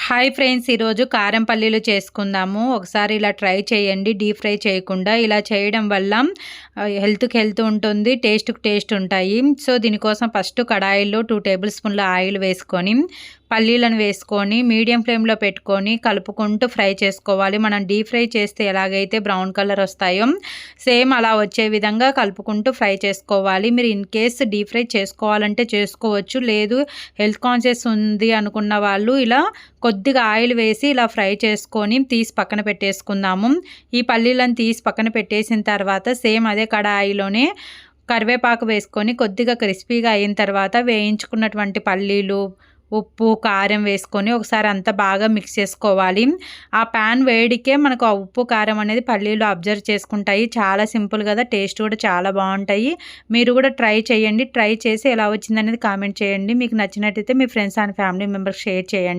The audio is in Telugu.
హాయ్ ఫ్రెండ్స్, ఈరోజు కారం పల్లీలు చేసుకుందాము. ఒకసారి ఇలా ట్రై చేయండి. డీప్ ఫ్రై చేయకుండా ఇలా చేయడం వల్ల హెల్త్కి హెల్త్ ఉంటుంది, టేస్ట్కి టేస్ట్ ఉంటాయి. సో దీనికోసం ఫస్ట్ కడాయిలో 2 టేబుల్ స్పూన్ల ఆయిల్ వేసుకొని పల్లీలను వేసుకొని మీడియం ఫ్లేమ్లో పెట్టుకొని కలుపుకుంటూ ఫ్రై చేసుకోవాలి. మనం డీప్ ఫ్రై చేస్తే ఎలాగైతే బ్రౌన్ కలర్ వస్తాయో సేమ్ అలా వచ్చే విధంగా కలుపుకుంటూ ఫ్రై చేసుకోవాలి. మీరు ఇన్ కేస్ డీప్ ఫ్రై చేసుకోవాలంటే చేసుకోవచ్చు, లేదు హెల్త్ కాన్షియస్ ఉంది అనుకున్న వాళ్ళు ఇలా కొద్దిగా ఆయిల్ వేసి ఇలా ఫ్రై చేసుకొని తీసి పక్కన పెట్టేసుకుందాము. ఈ పల్లీలను తీసి పక్కన పెట్టేసిన తర్వాత సేమ్ అదే కడాయిలోనే కరివేపాకు వేసుకొని కొద్దిగా క్రిస్పీగా అయిన తర్వాత వేయించుకున్నటువంటి పల్లీలు, ఉప్పు, కారం వేసుకొని ఒకసారి అంతా బాగా మిక్స్ చేసుకోవాలి. ఆ ప్యాన్ వేడికే మనకు ఆ ఉప్పు, కారం అనేది పల్లీలు అబ్జర్వ్ చేసుకుంటాయి. చాలా సింపుల్ కదా, టేస్ట్ కూడా చాలా బాగుంటాయి. మీరు కూడా ట్రై చేయండి. ట్రై చేసి ఎలా వచ్చిందనేది కామెంట్ చేయండి. మీకు నచ్చినట్టయితే మీ friends and family members share చేయండి.